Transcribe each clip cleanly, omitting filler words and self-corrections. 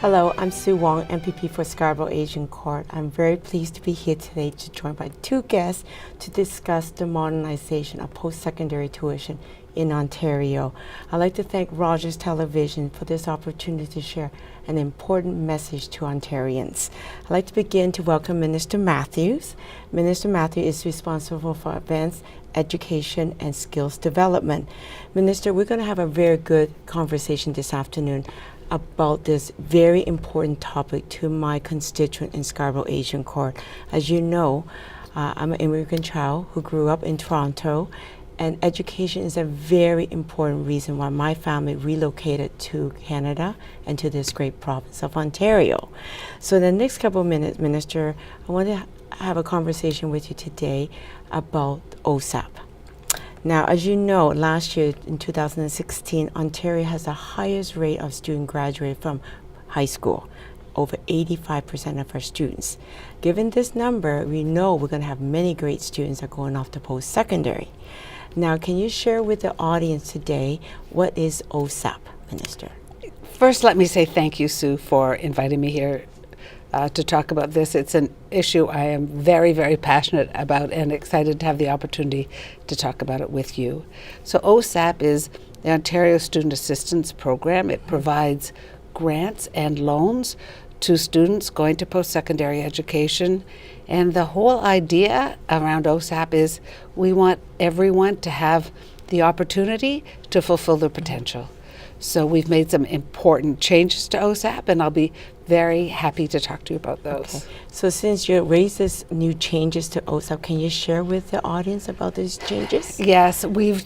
Hello, I'm Soo Wong, MPP for Scarborough-Agincourt. I'm very pleased to be here today to join by two guests to discuss the modernization of post-secondary tuition in Ontario. I'd like to thank Rogers Television for this opportunity to share an important message to Ontarians. I'd like to begin to welcome Minister Matthews. Minister Matthews is responsible for advanced education and skills development. Minister, we're going to have a very good conversation this afternoon about this very important topic to my constituent in Scarborough-Agincourt. As you know, I'm an immigrant child who grew up in Toronto, and education is a very important reason why my family relocated to Canada and to this great province of Ontario. So in the next couple of minutes, Minister, I want to have a conversation with you today about OSAP. Now, as you know, last year in 2016, Ontario has the highest rate of students graduating from high school, over 85% of our students. Given this number, we know we're going to have many great students that are going off to post-secondary. Now, can you share with the audience today what is OSAP, Minister? First, let me say thank you, Sue, for inviting me here to talk about this. It's an issue I am very, very passionate about and excited to have the opportunity to talk about it with you. So OSAP is the Ontario Student Assistance Program. It provides grants and loans to students going to post-secondary education. And the whole idea around OSAP is we want everyone to have the opportunity to fulfill their potential. So we've made some important changes to OSAP, and I'll be very happy to talk to you about those. Okay. So since you raised this new changes to OSAP, can you share with the audience about these changes? Yes, we've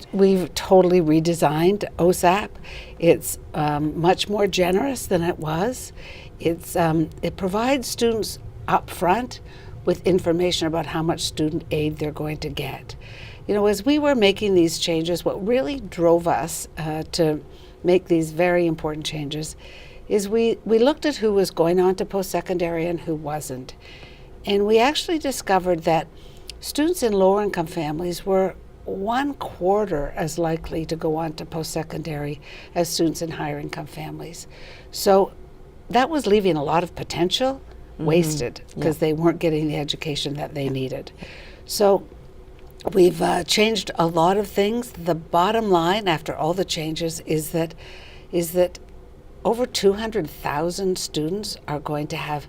totally redesigned OSAP. It's much more generous than it was. It provides students up front with information about how much student aid they're going to get. You know, as we were making these changes, what really drove us to make these very important changes is we looked at who was going on to post-secondary and who wasn't. And we actually discovered that students in lower income families were 1/4 as likely to go on to post-secondary as students in higher income families. So that was leaving a lot of potential wasted because they weren't getting the education that they needed. So we've changed a lot of things. The bottom line after all the changes is that over 200,000 students are going to have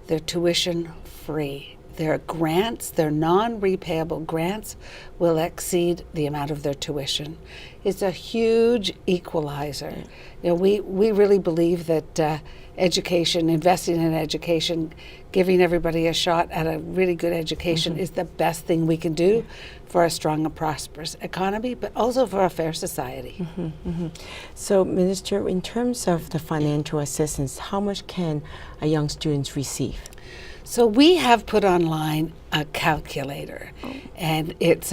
their tuition free. Their grants, their non-repayable grants, will exceed the amount of their tuition. It's a huge equalizer. You know, we really believe that education, investing in education, giving everybody a shot at a really good education is the best thing we can do for a strong and prosperous economy, but also for a fair society. So, Minister, in terms of the financial assistance, how much can a young student receive? So we have put online a calculator, and it's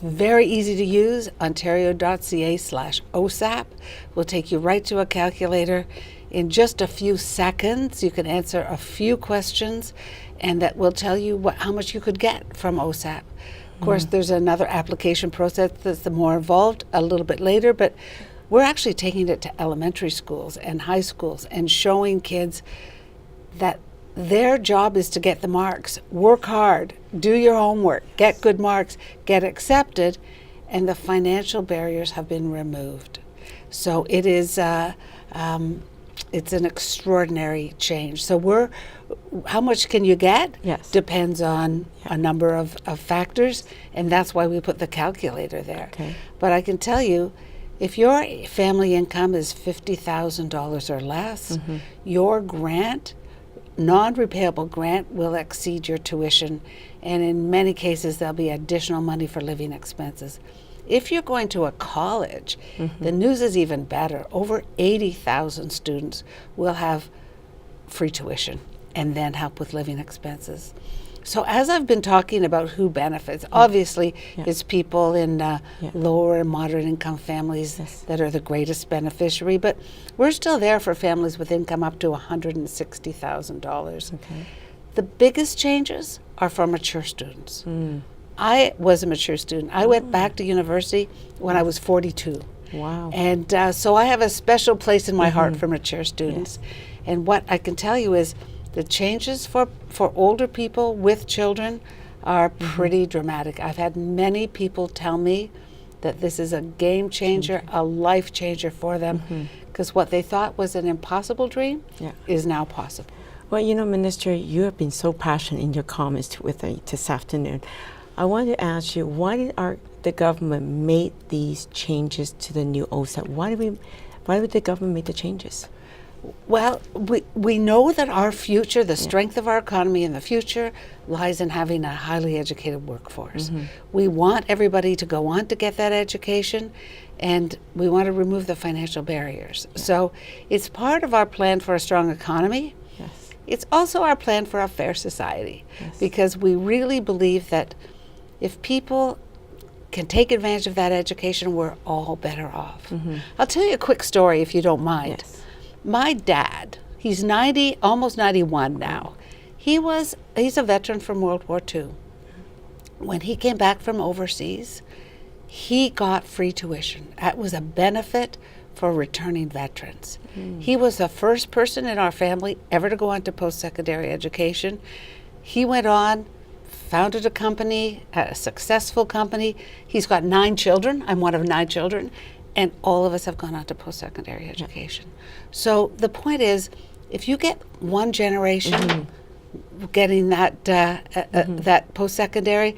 very easy to use. Ontario.ca/OSAP will take you right to a calculator. In just a few seconds, you can answer a few questions, and that will tell you how much you could get from OSAP. Of course, there's another application process that's more involved a little bit later, but we're actually taking it to elementary schools and high schools and showing kids that their job is to get the marks, work hard, do your homework, get good marks, get accepted, and the financial barriers have been removed. So it is, it's an extraordinary change. So how much can you get? Yes. Depends on a number of factors, and that's why we put the calculator there. Okay. But I can tell you, if your family income is $50,000 or less, your grant, non-repayable grant, will exceed your tuition, and in many cases there'll be additional money for living expenses. If you're going to a college, the news is even better. Over 80,000 students will have free tuition and then help with living expenses. So as I've been talking about who benefits, obviously it's people in lower and moderate income families that are the greatest beneficiary, but we're still there for families with income up to $160,000. Okay. The biggest changes are for mature students. I was a mature student. I went back to university when I was 42. Wow. And so I have a special place in my heart for mature students. And what I can tell you is the changes for older people with children are pretty dramatic. I've had many people tell me that this is a game changer, a life changer for them, because what they thought was an impossible dream is now possible. Well, you know, Minister, you have been so passionate in your comments with me this afternoon. I want to ask you, why did the government make these changes to the new OSAP? Why would the government make the changes? Well, we know that our future, the strength of our economy in the future, lies in having a highly educated workforce. We want everybody to go on to get that education, and we want to remove the financial barriers. So it's part of our plan for a strong economy. Yes. It's also our plan for a fair society, because we really believe that if people can take advantage of that education, we're all better off. I'll tell you a quick story if you don't mind. Yes. My dad, he's 90, almost 91 now. He's a veteran from World War II. When he came back from overseas, he got free tuition. That was a benefit for returning veterans. He was the first person in our family ever to go on to post-secondary education. He went on, founded a company, a successful company. He's got 9 children. I'm one of 9 children. And all of us have gone on to post-secondary education. So the point is, if you get one generation getting that that post-secondary,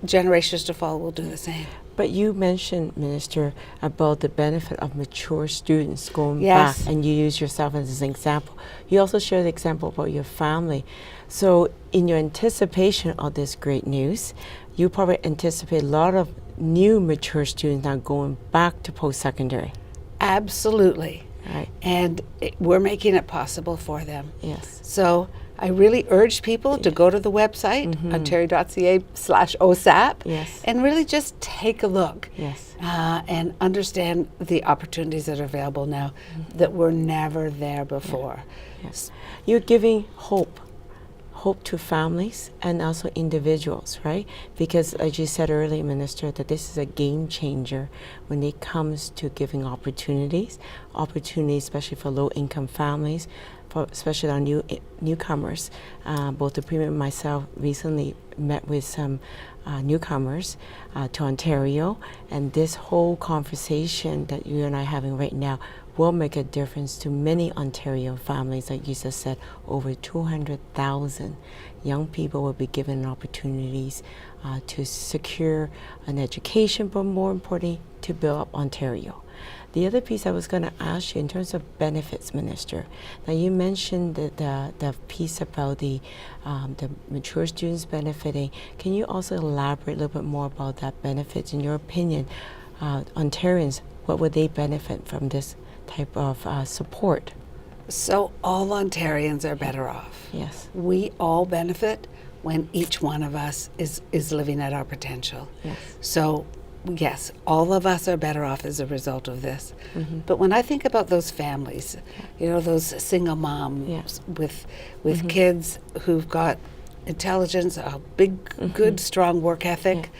generations to follow will do the same. But you mentioned, Minister, about the benefit of mature students going Yes. back, and you use yourself as an example. You also shared the example about your family. So in your anticipation of this great news, you probably anticipate a lot of new mature students now going back to post-secondary. Absolutely. Right. And we're making it possible for them. Yes. So I really urge people to go to the website, ontario.ca/OSAP, Yes. and really just take a look Yes. and understand the opportunities that are available now that were never there before. Yes. You're giving hope to families and also individuals, right? Because as you said earlier, Minister, that this is a game changer when it comes to giving opportunities, especially for low-income families, especially our newcomers. Both the Premier and myself recently met with some newcomers to Ontario, and this whole conversation that you and I are having right now will make a difference to many Ontario families. Like you just said, over 200,000 young people will be given opportunities to secure an education, but more importantly, to build up Ontario. The other piece I was going to ask you in terms of benefits, Minister. Now you mentioned the piece about the mature students benefiting. Can you also elaborate a little bit more about that benefits? In your opinion, Ontarians, what would they benefit from this type of support? So all Ontarians are better off. Yes. We all benefit when each one of us is living at our potential. Yes. So yes, all of us are better off as a result of this. But when I think about those families, you know, those single moms with kids who've got intelligence, a big, good, strong work ethic,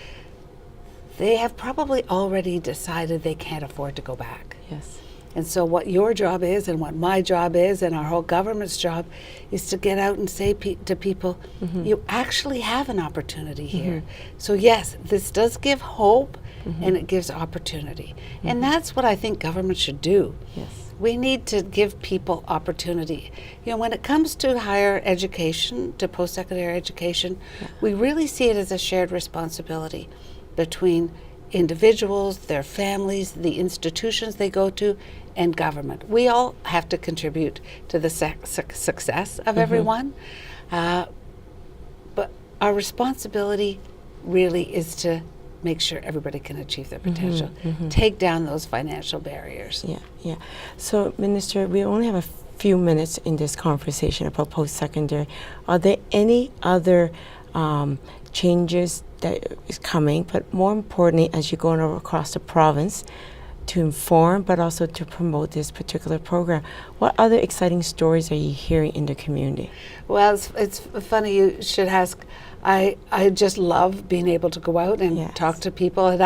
they have probably already decided they can't afford to go back. Yes. And so what your job is and what my job is and our whole government's job is to get out and say to people, you actually have an opportunity here. So yes, this does give hope and it gives opportunity. And that's what I think government should do. Yes. We need to give people opportunity. You know, when it comes to higher education, to post-secondary education, we really see it as a shared responsibility between individuals, their families, the institutions they go to, and government. We all have to contribute to the success of everyone, but our responsibility really is to make sure everybody can achieve their potential, take down those financial barriers. Yeah. So, Minister, we only have a few minutes in this conversation about post-secondary. Are there any other changes that is coming, but more importantly, as you're going over across the province, to inform, but also to promote this particular program. What other exciting stories are you hearing in the community? Well, it's funny you should ask. I just love being able to go out and Yes. talk to people, and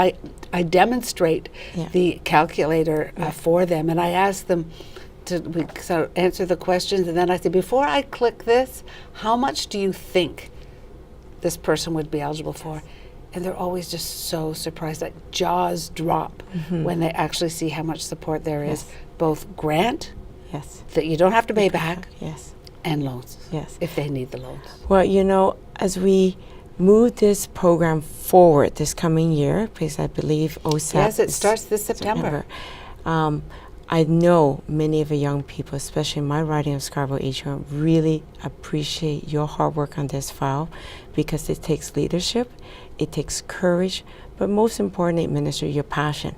I demonstrate Yeah. the calculator for them, and I ask them to sort of answer the questions, and then I say, before I click this, how much do you think this person would be eligible for? And they're always just so surprised, like jaws drop when they actually see how much support there is, Yes. both grant Yes. that you don't have to pay back, Yes. and loans, Yes. if they need the loans. Well, you know, as we move this program forward this coming year, because I believe OSAP Yes, it is starts this September. I know many of the young people, especially in my riding of Scarborough-Agincourt, really appreciate your hard work on this file, because it takes leadership, it takes courage, but most importantly, Minister, your passion.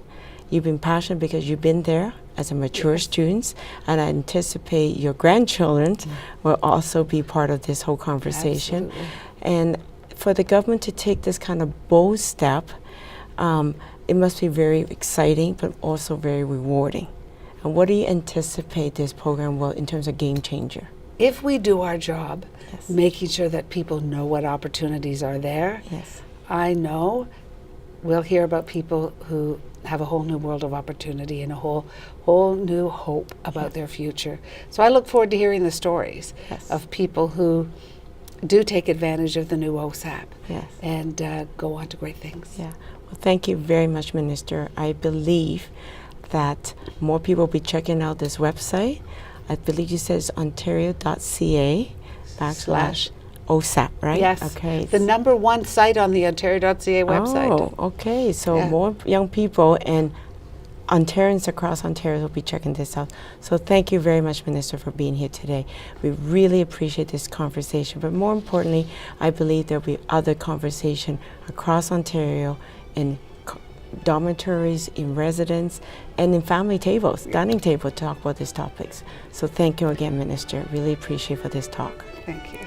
You've been passionate because you've been there as a mature student, and I anticipate your grandchildren will also be part of this whole conversation. Absolutely. And for the government to take this kind of bold step, it must be very exciting, but also very rewarding. And what do you anticipate this program will, in terms of game changer? If we do our job, Yes. making sure that people know what opportunities are there, Yes. I know we'll hear about people who have a whole new world of opportunity and a whole new hope about their future. So I look forward to hearing the stories Yes. of people who do take advantage of the new OSAP Yes. and go on to great things. Yeah. Well, thank you very much, Minister. I believe that more people will be checking out this website. I believe you said it's ontario.ca / OSAP, right? Yes, Okay. the number one site on the Ontario.ca website. Oh, okay. So Yeah. more young people and Ontarians across Ontario will be checking this out. So thank you very much, Minister, for being here today. We really appreciate this conversation. But more importantly, I believe there'll be other conversation across Ontario in dormitories, in residence, and in family tables, dining table to talk about these topics. So thank you again, Minister. Really appreciate for this talk. Thank you.